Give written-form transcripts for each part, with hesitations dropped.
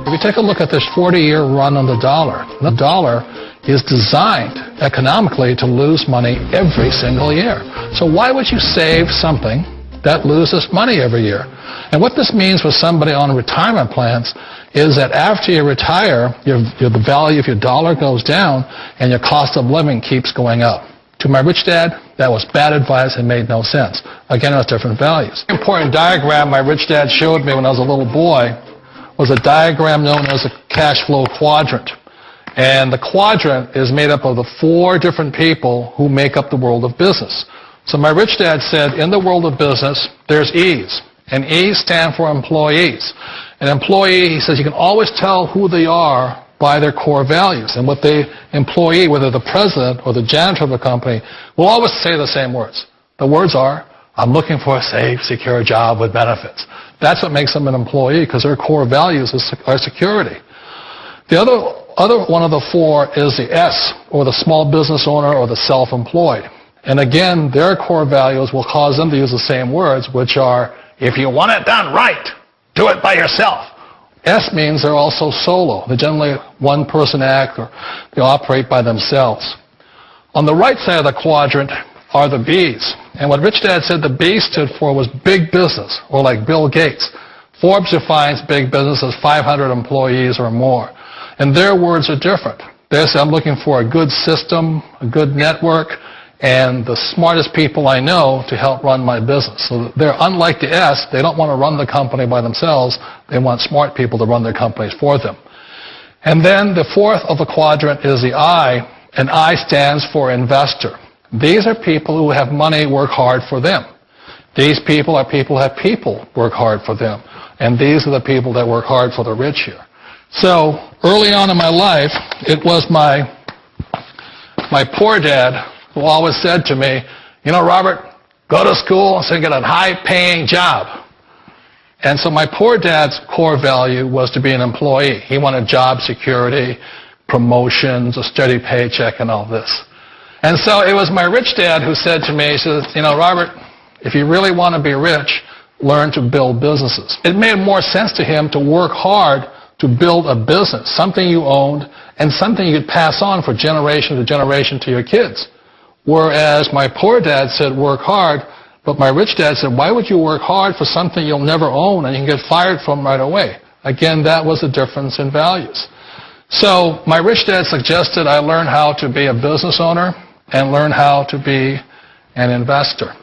If you take a look at this 40-year run on the dollar is designed economically to lose money every single year. So why would you save something that loses money every year? And what this means for somebody on retirement plans is that after you retire, the value of your dollar goes down and your cost of living keeps going up. To my rich dad, that was bad advice and made no sense. Again, it was different values. An important diagram my rich dad showed me when I was a little boy was a diagram known as a cash flow quadrant. And the quadrant is made up of the 4 different people who make up the world of business. So my rich dad said, in the world of business, there's E's. And E's stand for employees. An employee, he says, you can always tell who they are by their core values. And what the employee, whether the president or the janitor of the company, will always say the same words. The words are, I'm looking for a safe, secure job with benefits. That's what makes them an employee, because their core values are security. The other one of the 4 is the S, or the small business owner or the self-employed. And again, their core values will cause them to use the same words, which are, if you want it done right, do it by yourself. S means they're also solo. They're generally one-person act, or they operate by themselves. On the right side of the quadrant are the B's. And what Rich Dad said the B stood for was big business, or like Bill Gates. Forbes defines big business as 500 employees or more. And their words are different. They say, I'm looking for a good system, a good network, and the smartest people I know to help run my business. So they're unlike the S. They don't want to run the company by themselves. They want smart people to run their companies for them. And then the 4th of the quadrant is the I, and I stands for investor. These are people who have money work hard for them. These people are people who have people work hard for them. And these are the people that work hard for the rich here. So early on in my life, it was my poor dad who always said to me, you know, Robert, go to school so you get a high-paying job. And so my poor dad's core value was to be an employee. He wanted job security, promotions, a steady paycheck, and all this. And so it was my rich dad who said to me, he says, you know, Robert, if you really want to be rich, learn to build businesses. It made more sense to him to work hard to build a business, something you owned, and something you could pass on for generation to generation to your kids. Whereas my poor dad said, work hard, but my rich dad said, why would you work hard for something you'll never own and you can get fired from right away? Again, that was the difference in values. So my rich dad suggested I learn how to be a business owner and learn how to be an investor.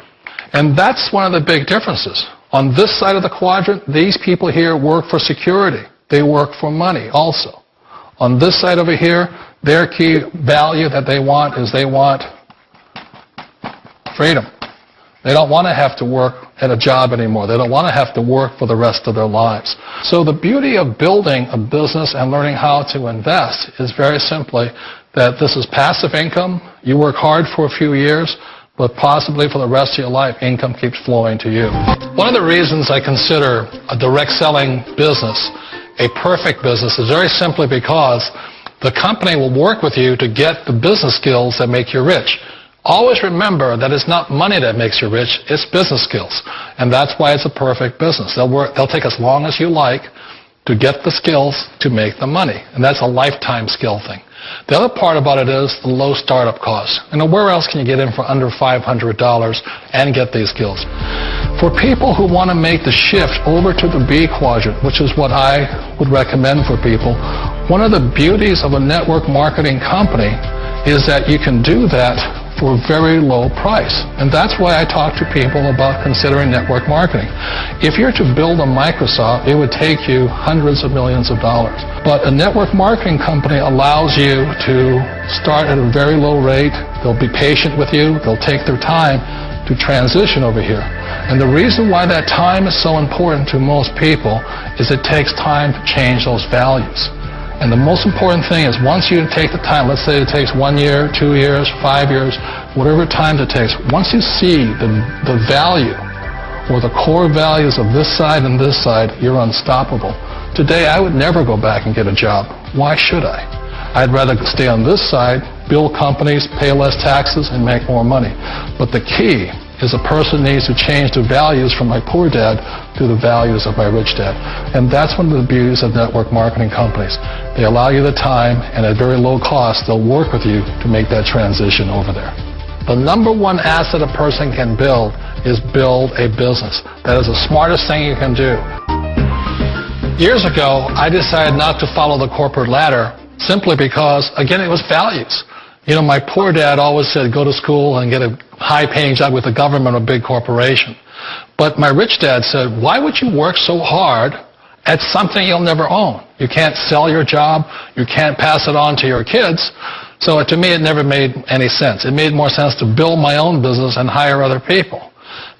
And that's one of the big differences. On this side of the quadrant, these people here work for security. They work for money also. On this side over here, their key value that they want is they want freedom. They don't want to have to work at a job anymore. They don't want to have to work for the rest of their lives. So the beauty of building a business and learning how to invest is very simply that this is passive income. You work hard for a few years, but possibly for the rest of your life, income keeps flowing to you. One of the reasons I consider a direct selling business a perfect business is very simply because the company will work with you to get the business skills that make you rich. Always remember that it's not money that makes you rich, it's business skills. And that's why it's a perfect business. They'll take as long as you like to get the skills to make the money. And that's a lifetime skill thing. The other part about it is the low startup cost. And where else can you get in for under $500 and get these skills? For people who want to make the shift over to the B quadrant, which is what I would recommend for people, one of the beauties of a network marketing company is that you can do that for a very low price. And that's why I talk to people about considering network marketing. If you're to build a Microsoft, it would take you hundreds of millions of dollars. But a network marketing company allows you to start at a very low rate. They'll be patient with you. They'll take their time to transition over here. And the reason why that time is so important to most people is it takes time to change those values. And the most important thing is once you take the time, let's say it takes 1 year, 2 years, 5 years, whatever time it takes, once you see the value or the core values of this side and this side, you're unstoppable. Today, I would never go back and get a job. Why should I? I'd rather stay on this side, build companies, pay less taxes, and make more money. But the key is a person needs to change the values from my poor dad to the values of my rich dad. And that's one of the beauties of network marketing companies. They allow you the time, and at very low cost, they'll work with you to make that transition over there. The number one asset a person can build is build a business. That is the smartest thing you can do. Years ago, I decided not to follow the corporate ladder simply because, again, it was values. You know, my poor dad always said, go to school and get a high-paying job with the government or a big corporation. But my rich dad said, why would you work so hard at something you'll never own? You can't sell your job. You can't pass it on to your kids. So to me, it never made any sense. It made more sense to build my own business and hire other people.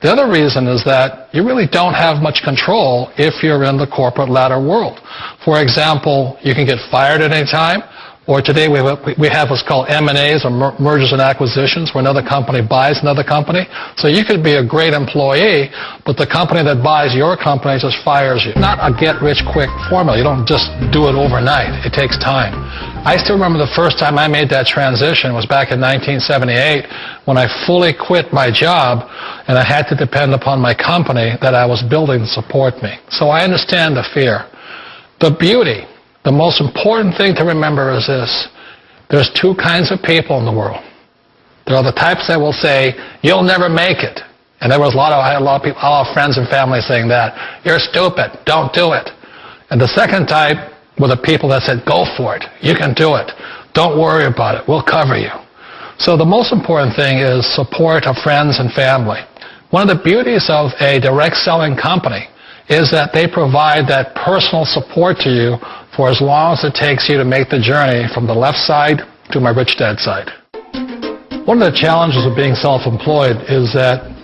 The other reason is that you really don't have much control if you're in the corporate ladder world. For example, you can get fired at any time, or today we have what's called M&As, or mergers and acquisitions, where another company buys another company. So you could be a great employee, but the company that buys your company just fires you. Not a get-rich-quick formula. You don't just do it overnight. It takes time. I still remember the first time I made that transition was back in 1978 when I fully quit my job and I had to depend upon my company that I was building to support me. So I understand the fear. The beauty, the most important thing to remember is this. There's two kinds of people in the world. There are the types that will say, you'll never make it. And I had a lot of people, a lot of friends and family saying that. You're stupid. Don't do it. And the second type were the people that said, go for it. You can do it. Don't worry about it. We'll cover you. So the most important thing is support of friends and family. One of the beauties of a direct selling company is that they provide that personal support to you for as long as it takes you to make the journey from the left side to my rich dad side. One of the challenges of being self-employed is that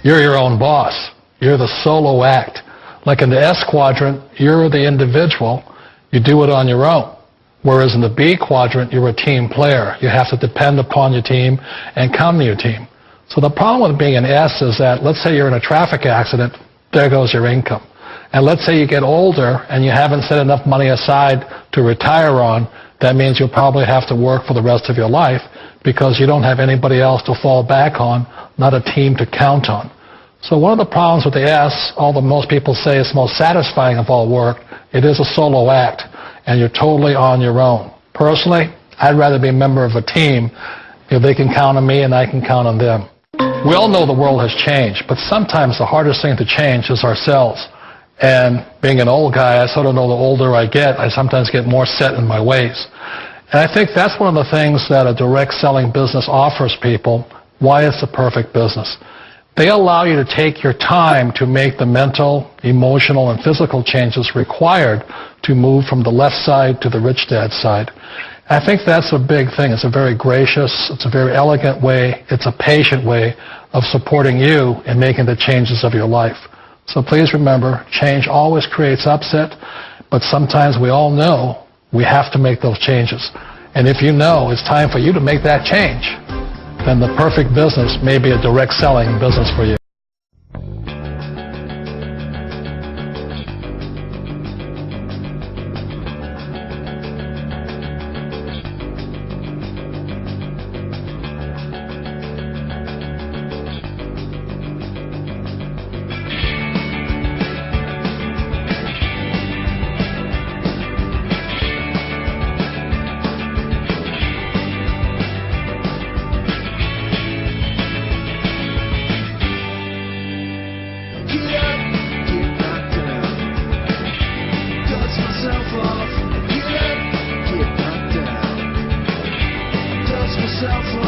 you're your own boss. You're the solo act. Like in the S quadrant, you're the individual. You do it on your own. Whereas in the B quadrant, you're a team player. You have to depend upon your team and come to your team. So the problem with being an S is that, let's say you're in a traffic accident, there goes your income. And let's say you get older and you haven't set enough money aside to retire on, that means you'll probably have to work for the rest of your life because you don't have anybody else to fall back on, not a team to count on. So one of the problems with the S, although most people say it's most satisfying of all work, it is a solo act, and you're totally on your own. Personally, I'd rather be a member of a team if they can count on me and I can count on them. We all know the world has changed, but sometimes the hardest thing to change is ourselves. And being an old guy, I sort of know the older I get, I sometimes get more set in my ways. And I think that's one of the things that a direct selling business offers people, why it's the perfect business. They allow you to take your time to make the mental, emotional, and physical changes required to move from the left side to the rich dad side. I think that's a big thing. It's a very gracious, it's a very elegant way, it's a patient way of supporting you in making the changes of your life. So please remember, change always creates upset, but sometimes we all know we have to make those changes. And if you know it's time for you to make that change, then the perfect business may be a direct selling business for you. Myself